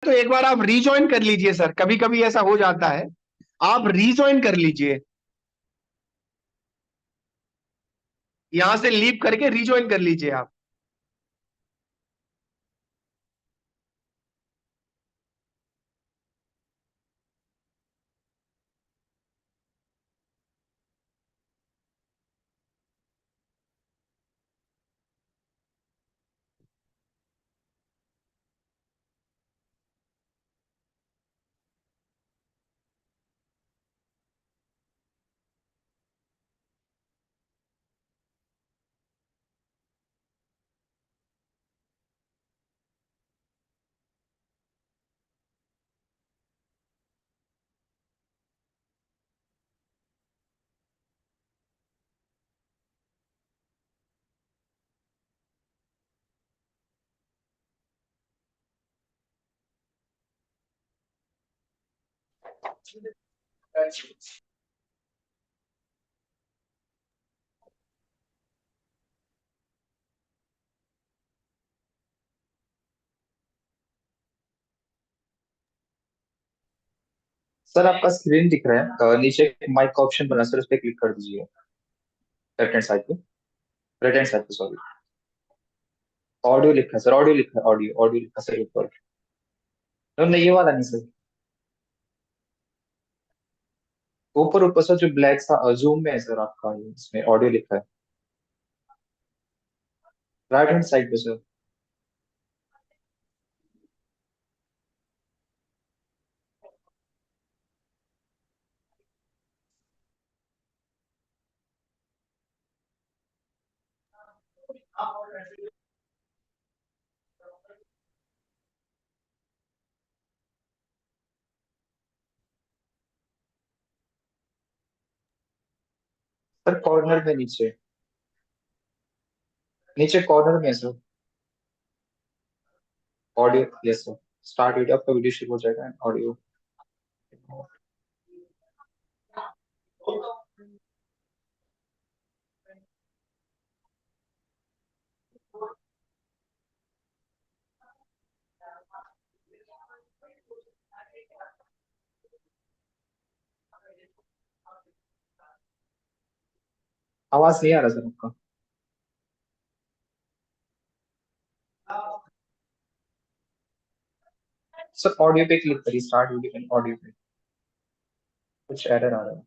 तो एक बार आप रीजॉइन कर लीजिए सर, कभी कभी ऐसा हो जाता है। आप रीजॉइन कर लीजिए, यहां से लीव करके रीजॉइन कर लीजिए आप। सर आपका स्क्रीन दिख रहा है, नीचे माइक का ऑप्शन बना है, सर उस पर क्लिक कर दीजिए। लेफ्ट हैंड साइड पे, राइट हैंड साइड पे, सॉरी। ऑडियो लिखा है सर, ऑडियो लिखा है, ऑडियो ऑडियो लिखा है सर ऊपर। नहीं, ये वाला नहीं सर। ऊपर ऊपर सर, जो ब्लैक सा जूम में है सर आपका, इसमें ऑडियो लिखा है। राइट हैंड साइड पे सर। सर कॉर्नर में नीचे, नीचे कॉर्नर में है sir. Audio, yes sir. Start video, आपका वीडियो शुरू हो जाएगा, ऑडियो। आवाज नहीं आ रहा सर आपका। सर ऑडियो पे क्लिक करिए, स्टार्ट वीडियो, ऑडियो पे कुछ एरर आ रहा है।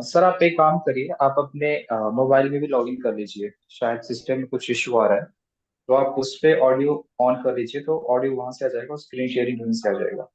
सर आप एक काम करिए, आप अपने मोबाइल में भी लॉगिन कर लीजिए, शायद सिस्टम में कुछ इश्यू आ रहा है। तो आप उस पे ऑडियो ऑन कर लीजिए, तो ऑडियो वहां से आ जाएगा और स्क्रीन शेयरिंग वहीं से आ जाएगा।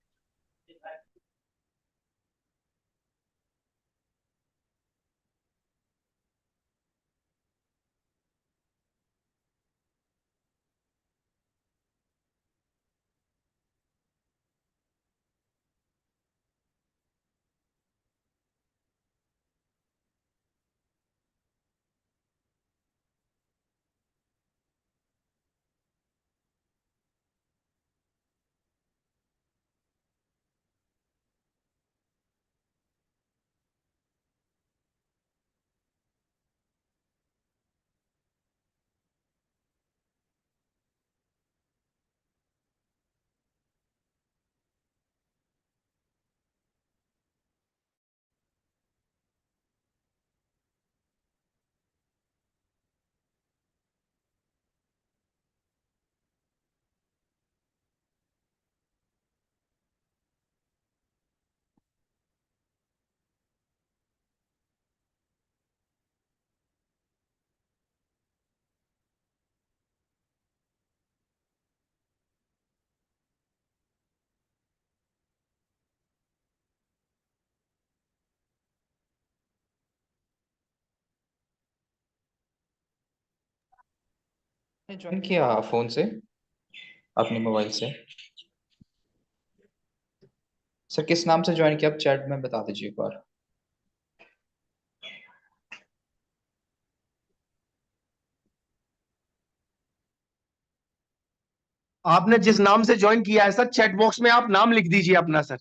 ज्वाइन किया फोन से, अपने मोबाइल से। सर किस नाम से ज्वाइन किया, आप चैट में बता दीजिए एक बार। आपने जिस नाम से ज्वाइन किया है सर, चैट बॉक्स में आप नाम लिख दीजिए अपना सर।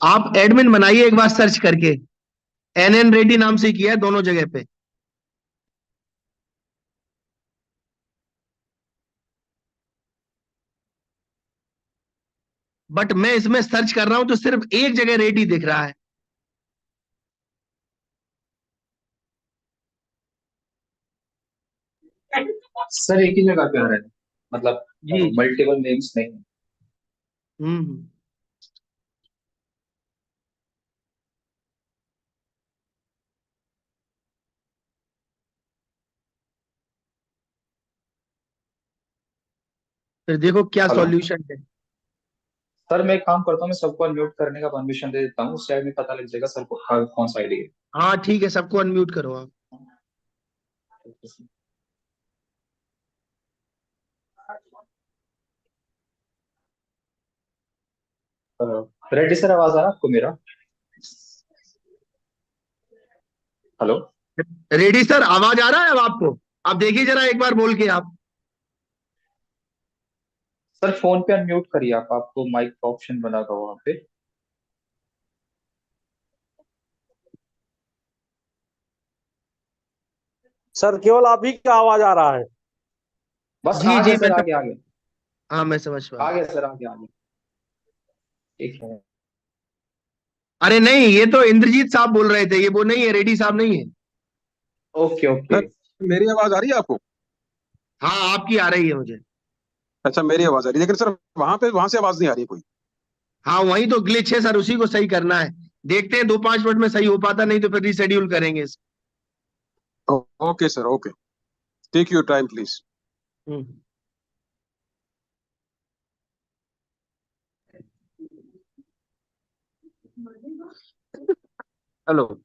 आप एडमिन बनाइए एक बार सर्च करके। NN रेड्डी नाम से किया है दोनों जगह पे। बट मैं इसमें सर्च कर रहा हूं तो सिर्फ एक जगह रेड्डी दिख रहा है। सर एक ही जगह पे आ रहा है, मतलब जी जी। मल्टीपल नेम्स नहीं। हम्म। फिर देखो क्या हेलो। सॉल्यूशन है। सर मैं एक काम करता हूँ, मैं सबको अनम्यूट करने का परमिशन दे देता हूँ, उससे भी पता लग जाएगा सर को कौन सा आईडी हाँ ठीक है, सबको अनम्यूट करो आप। है। रेड्डी सर, आवाज आ रहा है आपको मेरा? हेलो। रेडी सर, आवाज आ रहा है अब आपको? आप देखिए जरा एक बार बोल के आप। सर फोन पे अनम्यूट करिए आप, आपको माइक का ऑप्शन बना होगा वहां पे। सर केवल आप ही का आवाज आ रहा है। बस जी आ गया जी, मैं सर, आ सब। गया आ गया। हाँ मैं समझ पा आ रहा हूँ। गया सर, आ गया आ गया। ठीक है। अरे नहीं, ये तो इंद्रजीत साहब बोल रहे थे, ये वो नहीं है, रेड्डी साहब नहीं है। Okay okay. सर, मेरी आवाज आ रही है आपको? हाँ आपकी आ रही है मुझे। अच्छा, मेरी आवाज आ रही है, लेकिन सर वहां से आवाज नहीं आ रही कोई। हाँ वही तो ग्लिच है सर, उसी को सही करना है। देखते हैं 2-5 मिनट में सही हो पाता, नहीं तो फिर रिशेड्यूल करेंगे इसको। Okay sir, okay. Take your time please. Hmm. Hello.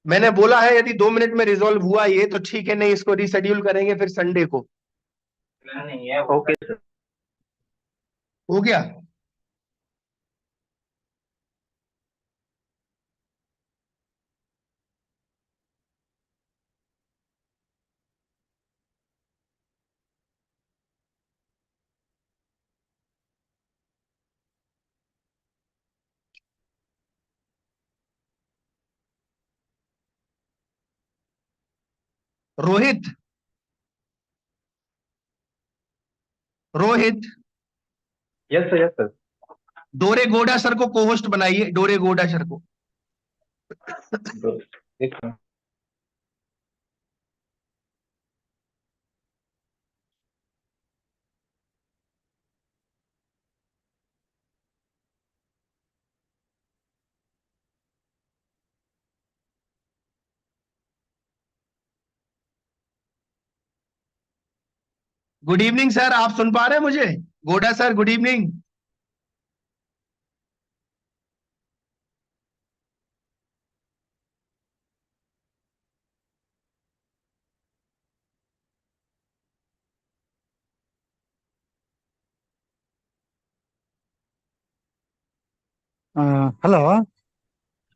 मैंने बोला है यदि 2 मिनट में रिजॉल्व हुआ ये तो ठीक है, नहीं इसको रिशेड्यूल करेंगे फिर संडे को। नहीं है, ओके सर। हो गया। Rohit. Rohit. Yes sir, yes sir. डोरे गोडा सर को कोहोस्ट बनाइए, डोरे गोडा सर को। एक मिनट। गुड इवनिंग सर, आप सुन पा रहे हैं मुझे? गोडा sir good evening. Hello.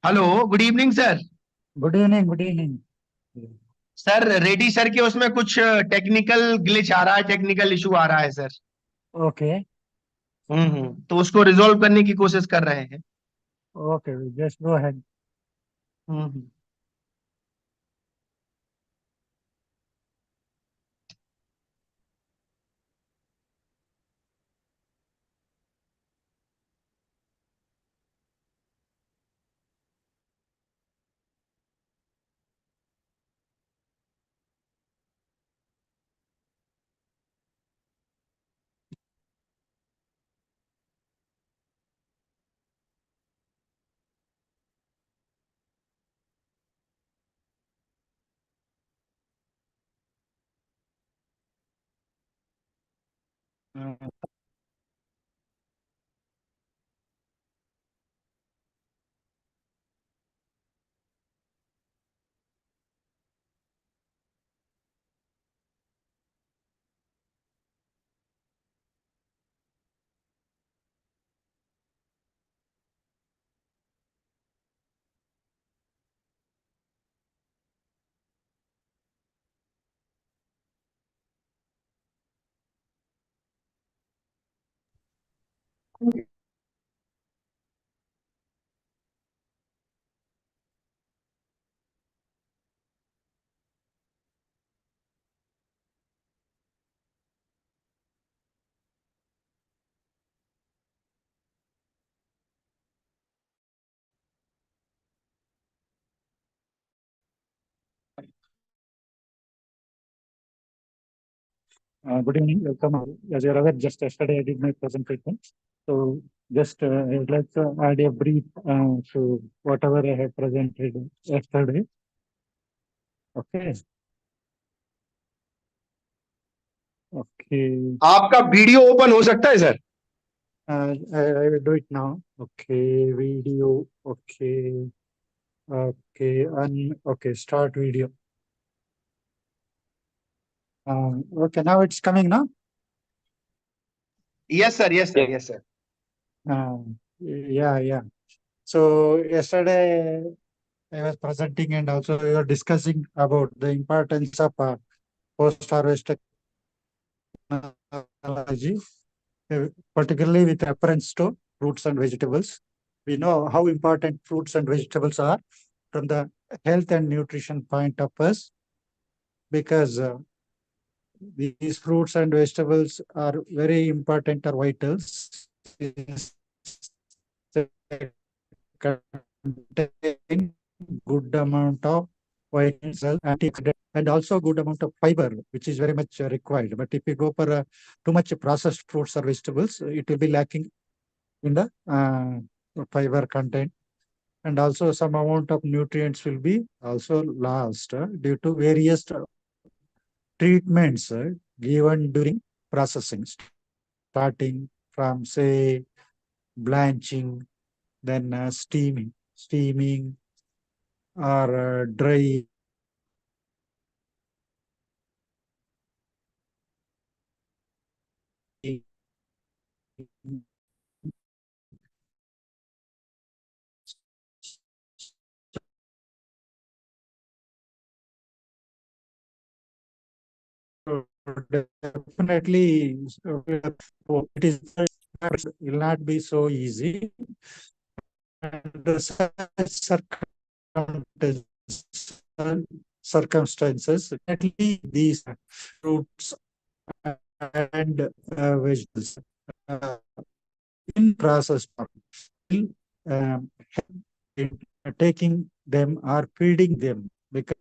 Hello, good evening sir. Good evening. Good evening. Sir Reddy sir के उसमें कुछ टेक्निकल ग्लिच आ रहा है, टेक्निकल इशू आ रहा है सर। Okay. तो उसको रिजॉल्व करने की कोशिश कर रहे हैं। Okay. Just go ahead. Hmm Uh, Good evening. Welcome. As you're aware, just yesterday I did my presentation. So just I'd like to add a brief to whatever I have presented yesterday. Okay. Okay. आपका video open हो सकता है sir? I will do it now. Okay. Video. Okay. Okay. Okay. Start video. Okay. Now it's coming now. Yes sir, yes sir, yes sir. Yeah. So yesterday I was presenting and also we were discussing about the importance of post-harvest technology, particularly with reference to fruits and vegetables. We know how important fruits and vegetables are from the health and nutrition point of us, because these fruits and vegetables are very important or vital since they contain good amount of vitamins, antioxidants, and also good amount of fiber, which is very much required. But if you go for too much processed fruits or vegetables, it will be lacking in the fiber content, and also some amount of nutrients will be also lost due to various treatments given during processing, starting from say blanching, then steaming, or dry. Definitely, it is will not be so easy. Under such circumstances, definitely these fruits and vegetables in process um, in taking them or feeding them, because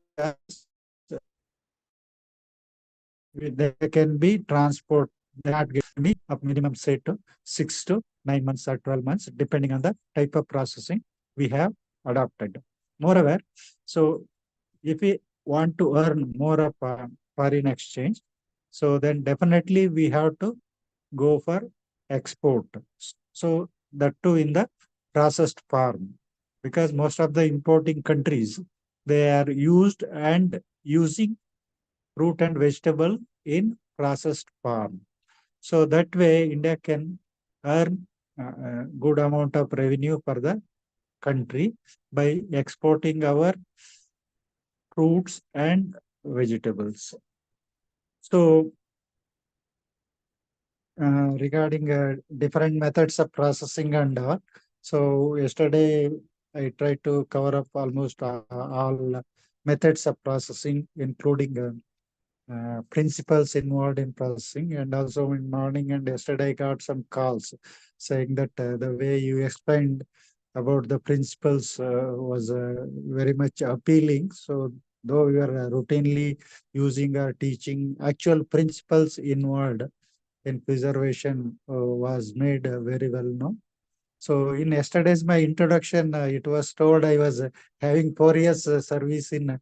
they can be transport. They not get me of minimum say to 6 to 9 months or 12 months, depending on the type of processing we have adopted. Moreover, so if we want to earn more of foreign exchange, so then definitely we have to go for export. So that too in the processed form, because most of the importing countries, they are used and using fruit and vegetable in processed form. So that way India can earn good amount of revenue for the country by exporting our fruits and vegetables. So, regarding different methods of processing and all, so yesterday I tried to cover up almost all methods of processing, including principles involved in processing. And also in morning and yesterday I got some calls saying that the way you explained about the principles was very much appealing. So though we are routinely using or teaching, actual principles involved in preservation was made very well known. So in yesterday's my introduction, it was told I was having 4 years service in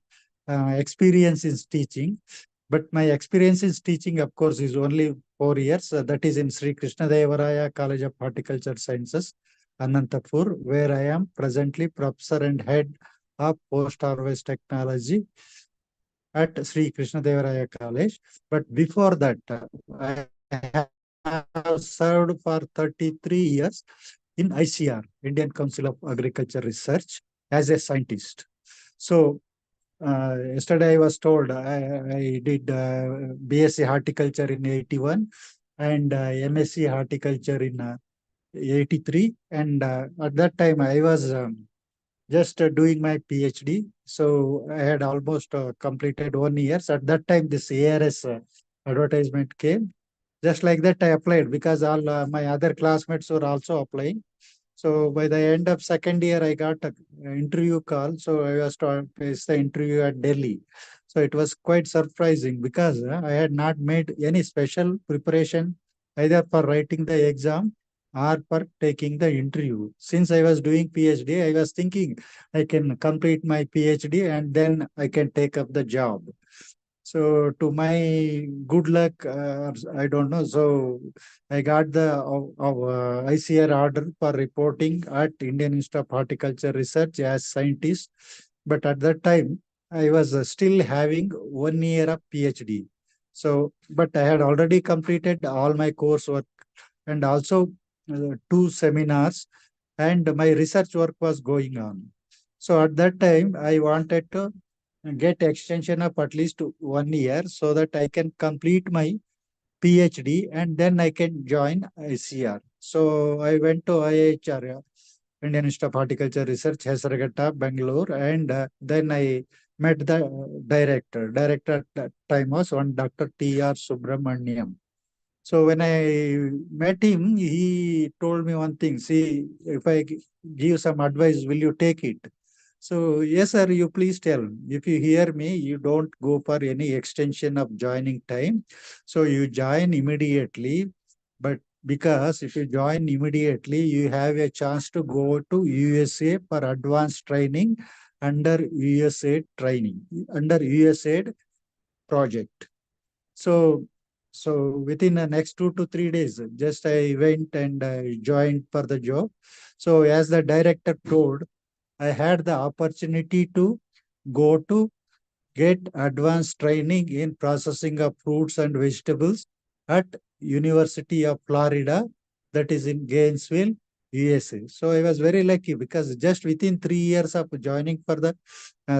experience in teaching. But my experience in teaching, of course, is only 4 years. That is in Sri 𝐃𝐚𝐲𝐬 College of Horticulture Sciences, Anantapur, where I am presently professor and head of post-harvest technology at Sri 𝐃𝐚𝐲𝐬 College. But before that, I have served for 33 years in ICR, Indian Council of Agriculture Research, as a scientist. So yesterday I was told I did BSc Horticulture in 81 and MSc Horticulture in 83. And at that time I was just doing my PhD. So I had almost completed 1 year. So at that time, this ARS advertisement came. Just like that, I applied because all my other classmates were also applying. So by the end of second year, I got an interview call. So I was to face the interview at Delhi. So it was quite surprising because I had not made any special preparation either for writing the exam or for taking the interview. Since I was doing PhD, I was thinking I can complete my PhD and then I can take up the job. So to my good luck, I don't know. So I got the ICR order for reporting at Indian Institute of Horticulture Research as scientist. But at that time, I was still having 1 year of PhD. So, but I had already completed all my coursework and also 2 seminars, and my research work was going on. So at that time, I wanted to get extension of at least 1 year so that I can complete my PhD and then I can join ICR. So I went to IHR, Indian Institute of Horticulture Research, Hesaraghatta, Bangalore, and then I met the director. Director at that time was one Dr. T.R. Subramaniam. So when I met him, he told me one thing. See, if I give some advice, will you take it? So yes, sir, you please tell. If you hear me, you don't go for any extension of joining time. So you join immediately. But because if you join immediately, you have a chance to go to USA for advanced training under USAID training, under USAID project. So, so within the next 2 to 3 days, just I went and I joined for the job. So as the director told, I had the opportunity to go to get advanced training in processing of fruits and vegetables at University of Florida, that is in Gainesville, USA. So I was very lucky because just within 3 years of joining for the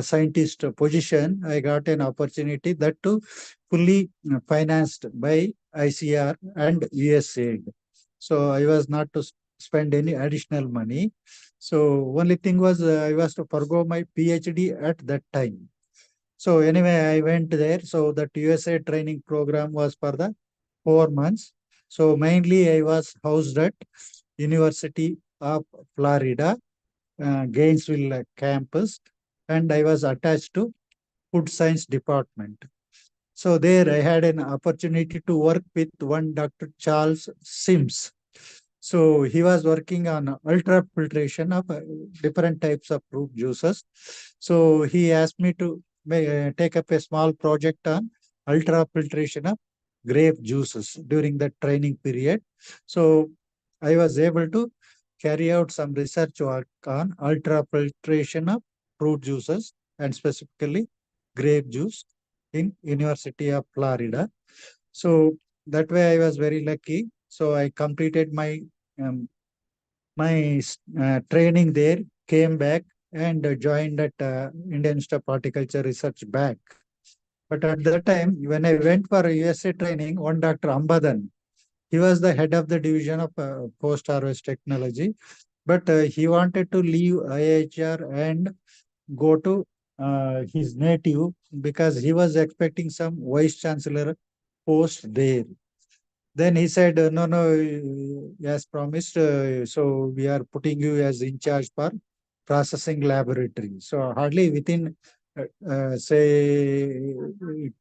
scientist position, I got an opportunity that to fully financed by ICR and USAID. So I was not to spend any additional money. So only thing was I was to forgo my PhD at that time. So anyway, I went there. So that USA training program was for the 4 months. So mainly I was housed at University of Florida, Gainesville campus, and I was attached to food science department. So there I had an opportunity to work with one Dr. Charles Sims. So he was working on ultrafiltration of different types of fruit juices. So he asked me to take up a small project on ultrafiltration of grape juices during the training period. So I was able to carry out some research work on ultrafiltration of fruit juices and specifically grape juice in University of Florida. So that way I was very lucky. So I completed my my training there, came back and joined at Indian Institute of Horticulture Research back. But at that time, when I went for USA training, one Dr. Ambadan, he was the head of the division of post-harvest technology, but he wanted to leave IHR and go to his native because he was expecting some vice chancellor post there. Then he said, no, no, as promised, so we are putting you as in charge for processing laboratory. So hardly within, say,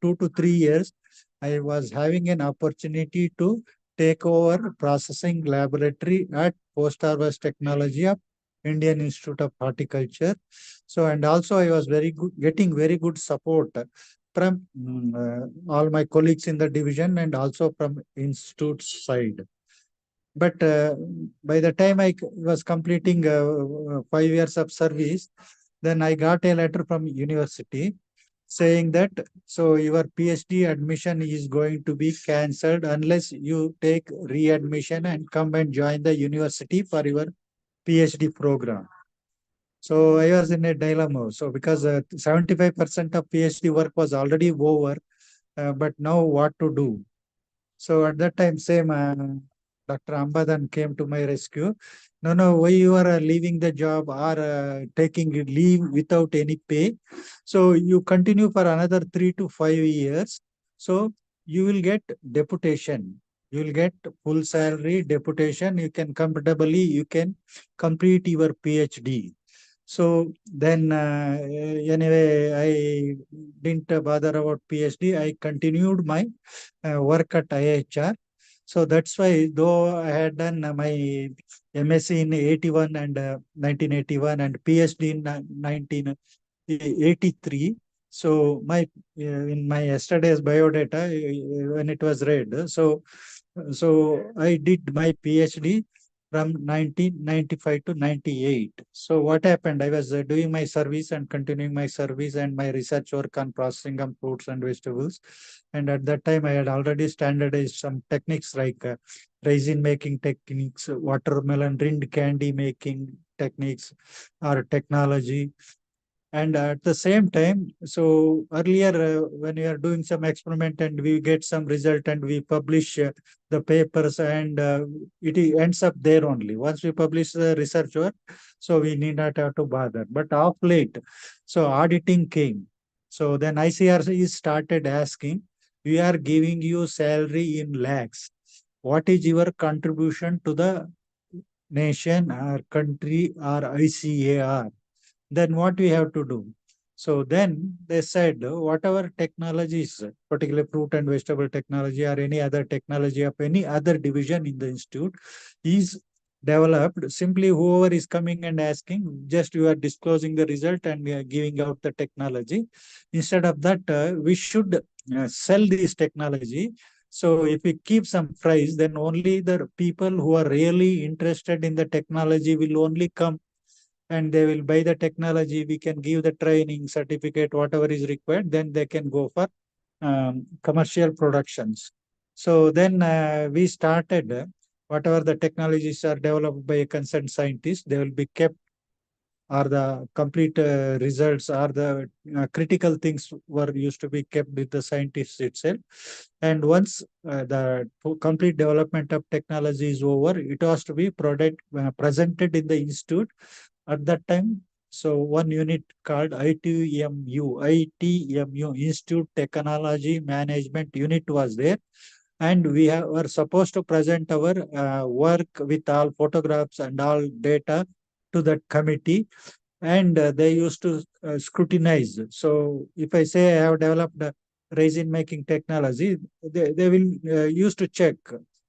2 to 3 years, I was having an opportunity to take over processing laboratory at post-harvest technology of Indian Institute of Horticulture. So, and also I was very good, getting very good support from all my colleagues in the division and also from institute side. But by the time I was completing 5 years of service, then I got a letter from university saying that, so your PhD admission is going to be cancelled unless you take readmission and come and join the university for your PhD program. So I was in a dilemma. So because 75% of PhD work was already over, but now what to do? So at that time, same Dr. Ambadan came to my rescue. No, no, why you are leaving the job or taking leave without any pay? So you continue for another 3 to 5 years. So you will get deputation. You will get full salary deputation. You can comfortably, you can complete your PhD. So then, anyway, I didn't bother about PhD. I continued my work at IHR. So that's why, though I had done my MSc in 81 and 1981 and PhD in 1983. So my in my yesterday's biodata, when it was read, so I did my PhD from 1995 to 98. So what happened? I was doing my service and continuing my service and my research work on processing of fruits and vegetables. And at that time, I had already standardized some techniques like resin making techniques, watermelon rind candy making techniques or technology. And at the same time, so earlier when we are doing some experiment and we get some result and we publish the papers and it ends up there only. Once we publish the research work, so we need not have to bother. But of late, so auditing came. So then ICRC started asking, we are giving you salary in lakhs. What is your contribution to the nation or country or ICAR? Then what we have to do? So then they said, whatever technologies, particularly fruit and vegetable technology or any other technology of any other division in the institute is developed, simply whoever is coming and asking, just you are disclosing the result and we are giving out the technology. Instead of that, we should sell this technology. So if we keep some price, then only the people who are really interested in the technology will only come and they will buy the technology. We can give the training certificate, whatever is required, then they can go for commercial productions. So then we started whatever the technologies are developed by a concerned scientist, they will be kept, or the complete results or the critical things were used to be kept with the scientists itself. And once the complete development of technology is over, it was to be presented in the institute at that time. So one unit called ITMU, Institute Technology Management Unit was there. And we were supposed to present our work with all photographs and all data to that committee. And they used to scrutinize. So if I say I have developed resin making technology, they will use to check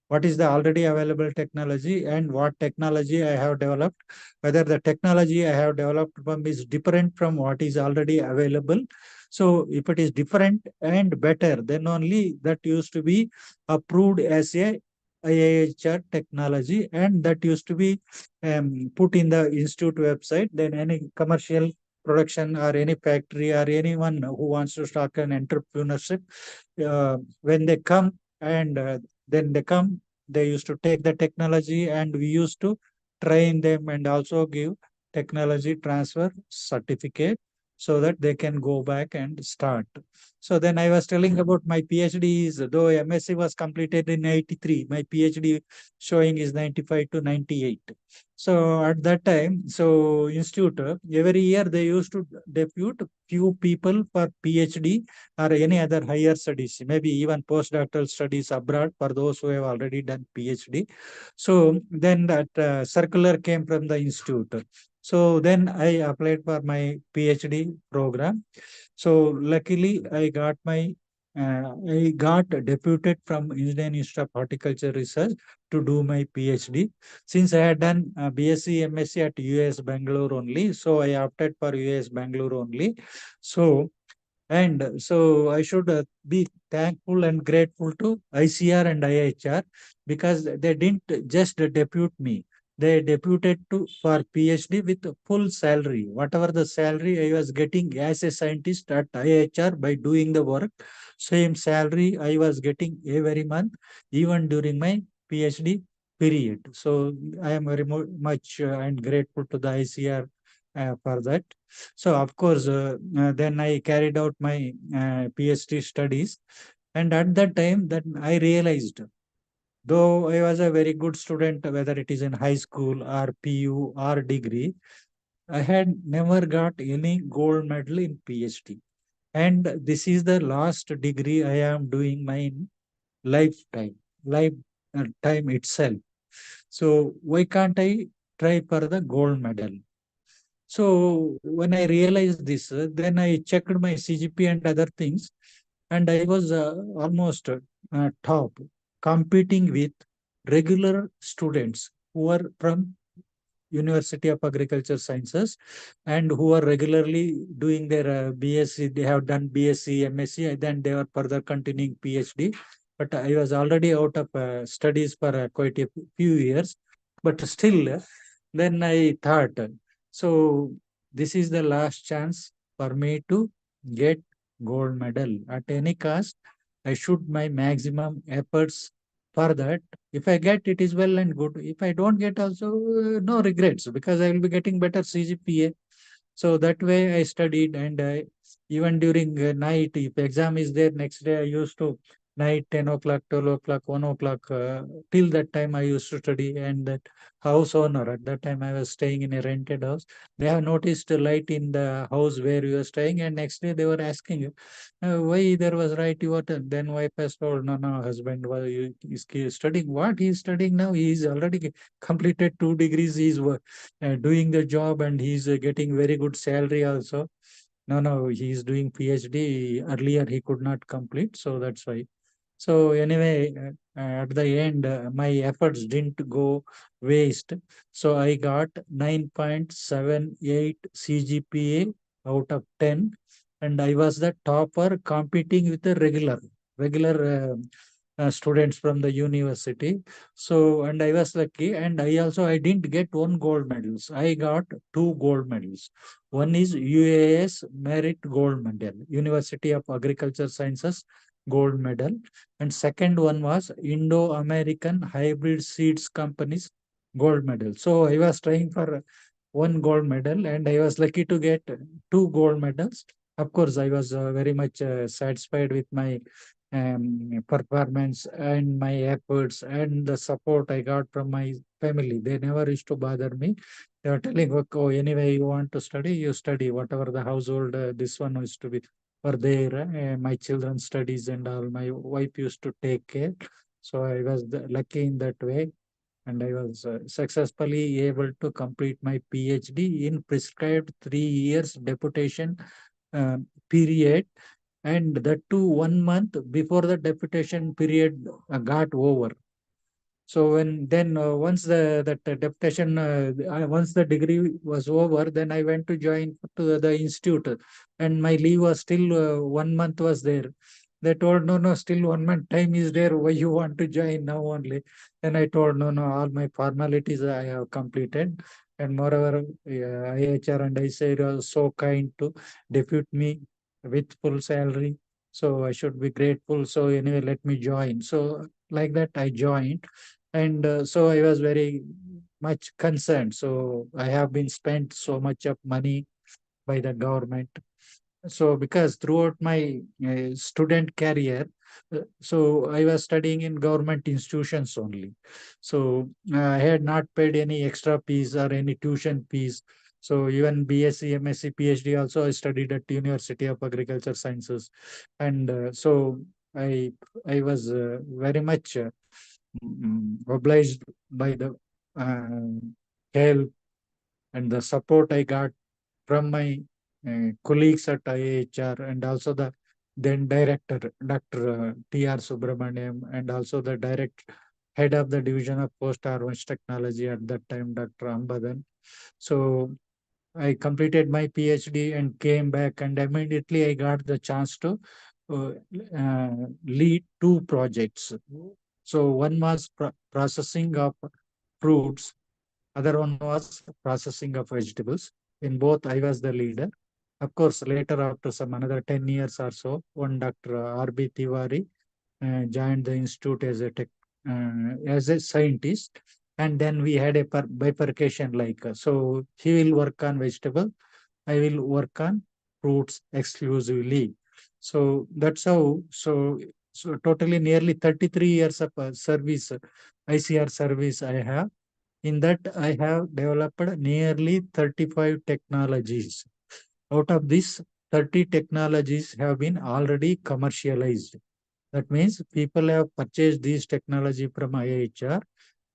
what is the already available technology and what technology I have developed, whether the technology I have developed from is different from what is already available. So if it is different and better, then only that used to be approved as a IIHR technology, and that used to be put in the institute website. Then any commercial production or any factory or anyone who wants to start an entrepreneurship, when they come and then they come, they used to take the technology and we used to train them and also give technology transfer certificate so that they can go back and start. So then I was telling about my PhD is, though MSc was completed in 83, my PhD showing is 95 to 98. So at that time, so institute, every year they used to depute few people for PhD or any other higher studies, maybe even postdoctoral studies abroad for those who have already done PhD. So then that circular came from the institute. So then I applied for my PhD program. So luckily I got deputed from Indian Institute of Horticulture Research to do my PhD. Since I had done BSc, MSc at US Bangalore only, so I opted for US Bangalore only. So I should be thankful and grateful to ICR and IHR because they didn't just depute me. They deputed to for PhD with full salary. Whatever the salary I was getting as a scientist at IHR by doing the work, same salary I was getting every month, even during my PhD period. So I am very much and grateful to the ICR for that. So of course, then I carried out my PhD studies, and at that time, that I realized, though I was a very good student, whether it is in high school or PU or degree, I had never got any gold medal in PhD, and this is the last degree I am doing my lifetime, time itself. So why can't I try for the gold medal? So when I realized this, then I checked my CGP and other things, and I was almost top, competing with regular students who are from University of Agriculture Sciences and who are regularly doing their BSc. They have done BSc, MSc, and then they are further continuing PhD. But I was already out of studies for quite a few years. But still, then I thought, so this is the last chance for me to get gold medal. At any cost, I should my maximum efforts for that. If I get it is well and good. If I don't get also, no regrets because I will be getting better CGPA. So that way I studied, and even during night, if exam is there, next day I used to night 10 o'clock, 12 o'clock, 1 o'clock, till that time I used to study. And that house owner, at that time I was staying in a rented house. They have noticed a light in the house where you are staying, and next day they were asking, why there was right you water. Then wife has told, no, husband, why is studying. What he is studying now? He is already completed 2 degrees. He is doing the job, and he is getting very good salary also. No, he is doing PhD. Earlier he could not complete, so that's why. So anyway, at the end, my efforts didn't go waste. So I got 9.78 CGPA out of 10, and I was the topper competing with the regular students from the university. So, and I was lucky, and I didn't get one gold medals. I got 2 gold medals. One is UAS Merit Gold Medal, University of Agriculture Sciences Gold Medal, and second one was Indo-American Hybrid Seeds Company's Gold Medal. So I was trying for one gold medal, and I was lucky to get 2 gold medals. Of course, I was very much satisfied with my performance and my efforts and the support I got from my family. They never used to bother me. They were telling, okay, oh, anyway, you want to study, you study. Whatever the household, this one used to be for there. My children's studies and all. My wife used to take care. So I was lucky in that way, and I was successfully able to complete my PhD in prescribed 3 years deputation uh, period, and that too 1 month before the deputation period got over. So when then once that deputation once the degree was over, then I went to join to the institute, and my leave was still 1 month was there. They told, no, still 1 month time is there. Why you want to join now only? Then I told, no, all my formalities I have completed, and moreover, IHR and I said so kind to depute me with full salary. So I should be grateful. So anyway, let me join. So like that, I joined, and so I was very much concerned. So I have been spent so much of money by the government. So because throughout my student career, so I was studying in government institutions only. So I had not paid any extra fees or any tuition fees. So even BSc, MSc, PhD also I studied at University of Agriculture Sciences, and so I I was very much obliged by the help and the support I got from my colleagues at IHR, and also the then director, Dr. T.R. Subramaniam, and also the direct head of the division of post-harvest technology at that time, Dr. Ambadan. So I completed my PhD and came back, and immediately I got the chance to uh, lead two projects. So one was processing of fruits, other one was processing of vegetables. In both, I was the leader. Of course, later after some another 10 years or so, one Dr. R.B. Tiwari joined the institute as a scientist, and then we had a bifurcation like so he will work on vegetable, I will work on fruits exclusively. So that's how. So totally nearly 33 years of service, ICR service I have. In that, I have developed nearly 35 technologies. Out of this, 30 technologies have been already commercialized. That means people have purchased these technology from IHR,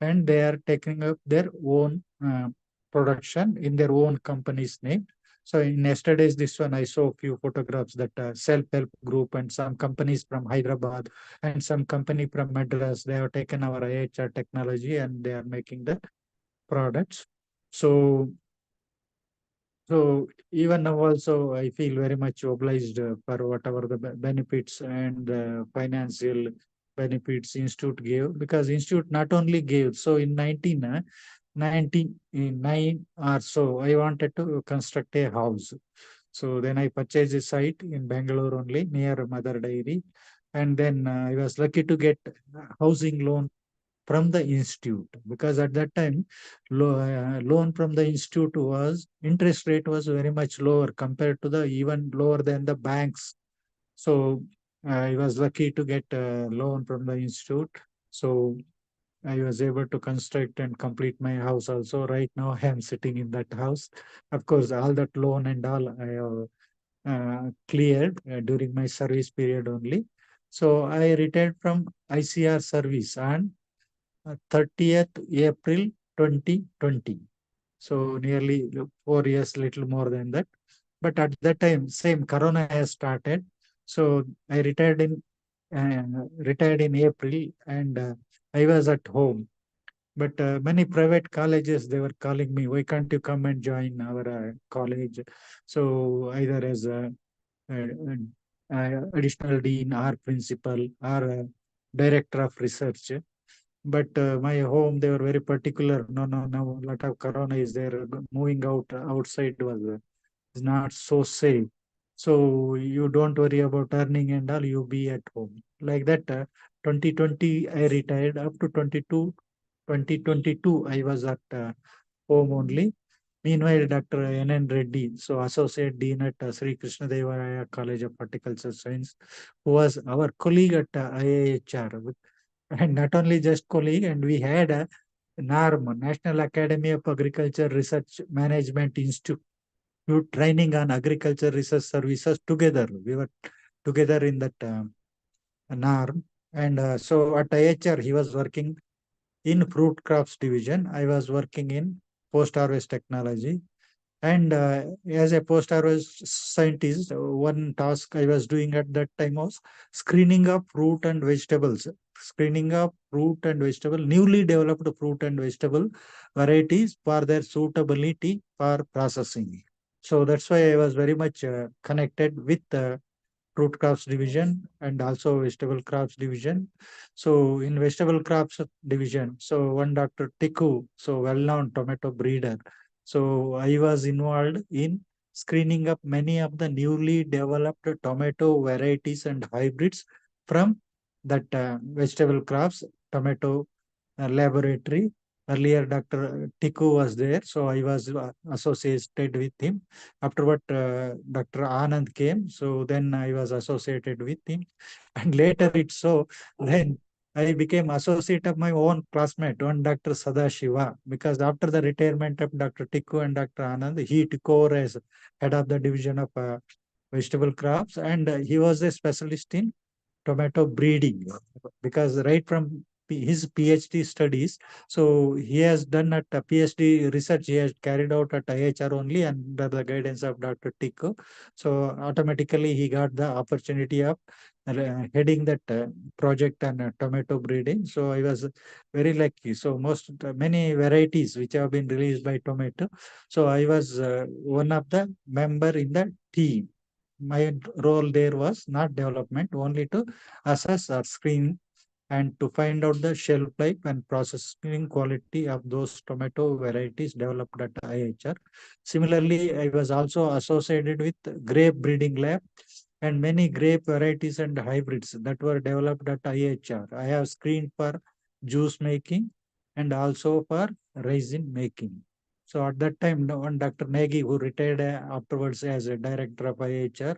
and they are taking up their own production in their own company's name. So in yesterday's this one, I saw a few photographs that self-help group and some companies from Hyderabad and some company from Madras, they have taken our IHR technology and they are making the products. So so even now also I feel very much obliged for whatever the benefits and financial benefits institute gave, because institute not only gave. So in 1999 or so, I wanted to construct a house. So then I purchased a site in Bangalore only near Mother Dairy, and then I was lucky to get housing loan from the institute, because at that time loan from the institute was interest rate was very much lower compared to the even lower than the banks. So I was lucky to get a loan from the institute. So I was able to construct and complete my house also. Right now I am sitting in that house. Of course, all that loan and all I have cleared during my service period only. So I retired from ICR service on 30th April 2020. So nearly 4 years, little more than that. But at that time, same Corona has started. So I retired in April, and I was at home. But many private colleges, they were calling me, why can't you come and join our college? So either as a, additional dean or principal or director of research. But my home, they were very particular. No, no, no, a lot of corona is there. Moving outside was is not so safe. So you don't worry about earning and all, you be at home. Like that, 2020, I retired. Up to 2022, I was at home only. Meanwhile, Dr. N.N. Reddy, so Associate Dean at Sri Krishna Devaraya College of Horticulture Science, who was our colleague at IIHR, and not only just colleague, and we had a NARM, National Academy of Agriculture Research Management Institute, training on agriculture research services together. We were together in that NARM. And so at IHR, he was working in fruit crops division. I was working in post-harvest technology. And as a post-harvest scientist, one task I was doing at that time was screening of fruit and vegetables, screening of fruit and vegetable, newly developed fruit and vegetable varieties for their suitability for processing. So that's why I was very much connected with the fruit crops division and also vegetable crops division. So in vegetable crops division, so one Dr. Tiku, so well-known tomato breeder. So I was involved in screening up many of the newly developed tomato varieties and hybrids from that vegetable crops tomato laboratory Earlier, Dr. Tiku was there, so I was associated with him. Afterward, Dr. Anand came, so then I was associated with him. And later it's so, then I became associate of my own classmate, one Dr. Sadashiva, because after the retirement of Dr. Tiku and Dr. Anand, he took over as head of the division of vegetable crops, and he was a specialist in tomato breeding, because right from his PhD studies, so he has done at a PhD research he has carried out at IHR only under the guidance of Dr. Tiku. So automatically he got the opportunity of heading that project on tomato breeding. So I was very lucky. So many varieties which have been released by tomato. So I was one of the member in the team. My role there was not development, only to assess or screen and to find out the shelf life and processing quality of those tomato varieties developed at IHR. Similarly, I was also associated with grape breeding lab and many grape varieties and hybrids that were developed at IHR. I have screened for juice making and also for resin making. So at that time, one Dr. Nagy, who retired afterwards as a director of IHR,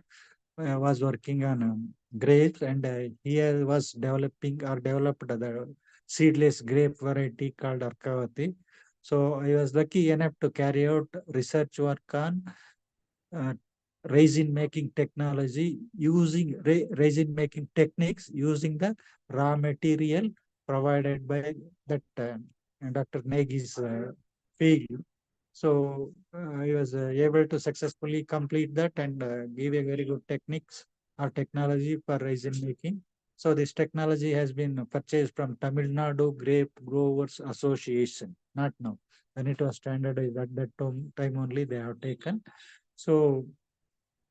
was working on grapes, and he was developing or developed the seedless grape variety called Arkavati. So I was lucky enough to carry out research work on uh, resin making technology using resin making techniques using the raw material provided by that Dr. Nagy's field. So I was able to successfully complete that and give a very good techniques or technology for resin making. So this technology has been purchased from Tamil Nadu Grape Growers Association, not now. When it was standardized at that time only they have taken. So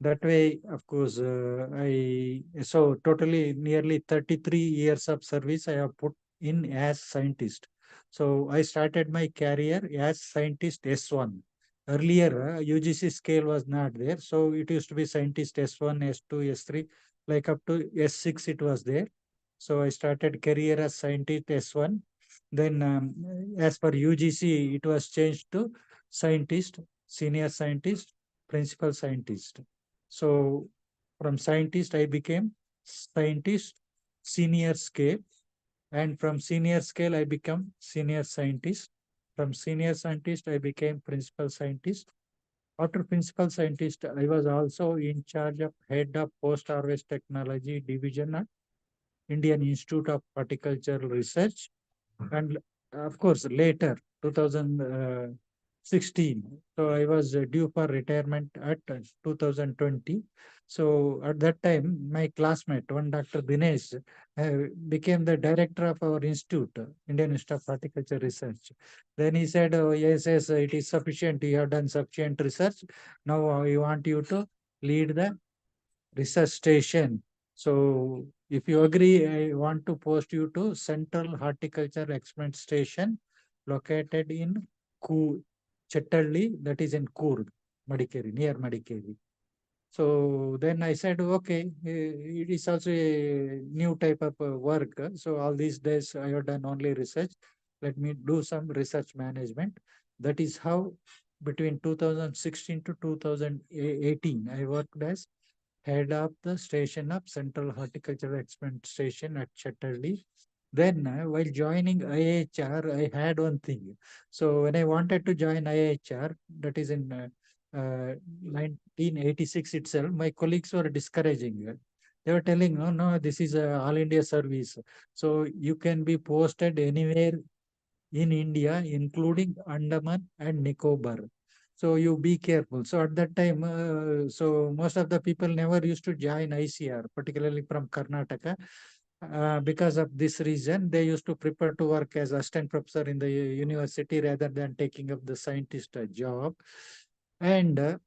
that way, of course, so totally nearly 33 years of service I have put in as scientist. So I started my career as scientist S1. Earlier, UGC scale was not there. So it used to be scientist S1, S2, S3, like up to S6 it was there. So I started career as scientist S1. Then as per UGC, it was changed to scientist, senior scientist, principal scientist. So from scientist, I became scientist senior scale. And from senior scale, I become senior scientist. From senior scientist, I became principal scientist. After principal scientist, I was also in charge of head of post-harvest technology division at Indian Institute of Horticultural Research. And of course, later, 2016, so I was due for retirement at 2020. So at that time, my classmate, one Dr. Dinesh, became the director of our institute, Indian Institute of Horticulture Research. Then he said, oh, yes, yes, it is sufficient. You have done sufficient research. Now I want you to lead the research station. So if you agree, I want to post you to Central Horticulture Experiment Station located in Chettalli, that is in Coorg, Madikeri, near Madikeri. So then I said, okay, it is also a new type of work. So all these days I have done only research. Let me do some research management. That is how between 2016 to 2018, I worked as head of the station of Central Horticultural Experiment Station at Chettalli. Then, while joining IHR, I had one thing. So when I wanted to join IHR, that is in 1986 itself, my colleagues were discouraging. They were telling, no, no, this is a all India service. So you can be posted anywhere in India, including Andaman and Nicobar. So you be careful. So at that time, so most of the people never used to join ICR, particularly from Karnataka. Because of this reason, they used to prefer to work as assistant professor in the university rather than taking up the scientist job. And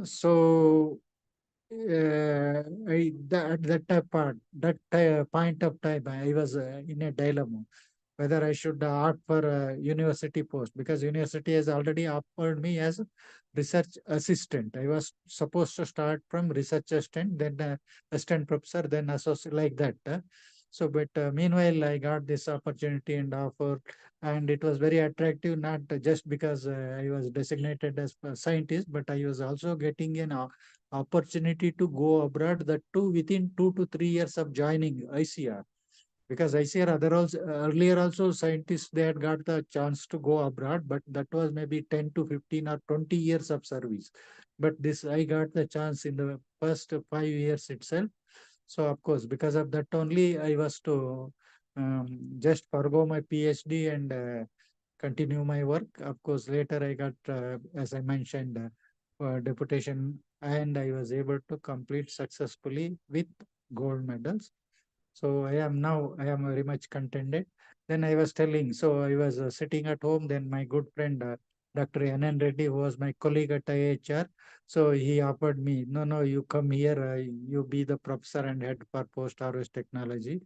so at that point of time, I was in a dilemma whether I should opt for a university post, because university has already offered me as research assistant. I was supposed to start from research assistant, then assistant professor, then associate, like that. So, but meanwhile, I got this opportunity and offer, and it was very attractive, not just because I was designated as a scientist, but I was also getting an opportunity to go abroad, that too within 2 to 3 years of joining ICR. Because ICR earlier also scientists, they had got the chance to go abroad, but that was maybe 10 to 15 or 20 years of service. But this, I got the chance in the first 5 years itself. So of course, because of that only, I was to just forgo my PhD and continue my work. Of course, later I got, as I mentioned, deputation, and I was able to complete successfully with gold medals. So I am very much contented. Then I was telling, so I was sitting at home, then my good friend, Dr. N. Reddy, who was my colleague at IHR, so he offered me, no, you come here, you be the professor and head for post-harvest technology.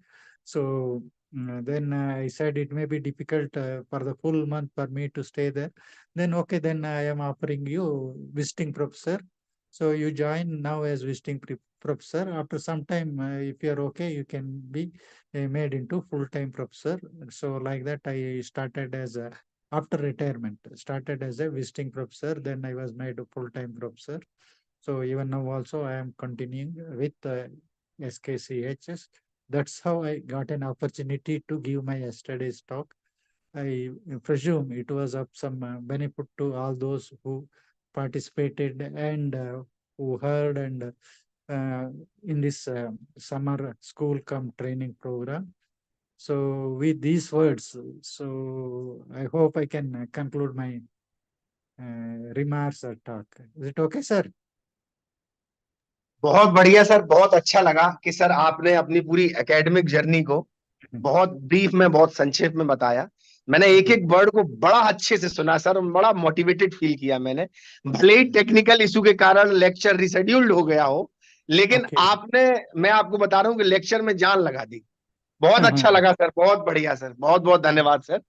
So then I said it may be difficult for the full month for me to stay there. Then okay, then I am offering you visiting professor. So you join now as visiting professor. After some time, if you are okay, you can be made into full-time professor. So like that, I started as a, after retirement, started as a visiting professor. Then I was made a full-time professor. So even now also I am continuing with SKCHS. That's how I got an opportunity to give my yesterday's talk. I presume it was of some benefit to all those who participated and who heard and in this summer school come training program. So with these words, so I hope I can conclude my remarks or talk. Is it okay, sir? बहुत बढ़िया sir, बहुत अच्छा लगा कि sir आपने अपनी पूरी academic journey को बहुत ब्रीफ में, बहुत संक्षेप में बताया। मैंने एक एक वर्ड को बड़ा अच्छे से सुना सर, और बड़ा मोटिवेटेड फील किया मैंने। भले ही टेक्निकल इशू के कारण लेक्चर रिशेड्यूल्ड हो गया हो, लेकिन आपने, मैं आपको बता रहा हूँ कि लेक्चर में जान लगा दी। बहुत अच्छा लगा सर, बहुत बढ़िया सर, बहुत बहुत धन्यवाद सर।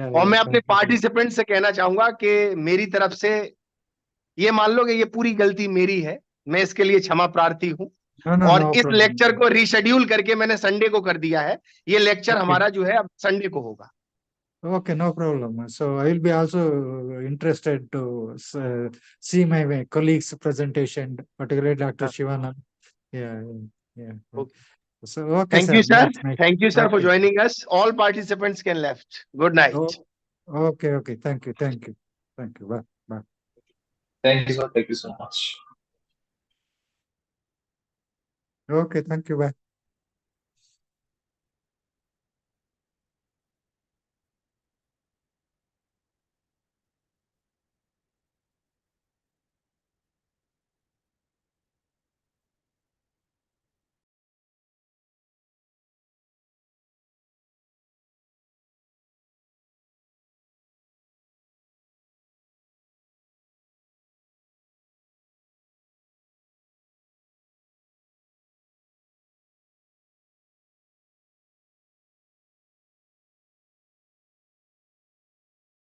और मैं अपने पार्टिसिपेंट से कहना चाहूंगा कि मेरी तरफ से ये मान लो कि ये पूरी गलती मेरी है, मैं इसके लिए क्षमा प्रार्थी हूँ। और no इस problem. लेक्चर को रीशेड्यूल करके मैंने संडे को कर दिया है। ये लेक्चर Okay. हमारा जो है अब संडे को होगा। Okay, no problem. So I will be also interested to see my colleagues' presentation, particularly Dr. Shivana. Yeah. Okay. So okay, Thank sir. you, sir. That's nice. Thank you, sir, for Okay. joining us. All participants can left. Good night. Okay. Thank you. Bye. Thank you, sir. Thank you so much. Okay, thank you. Bye.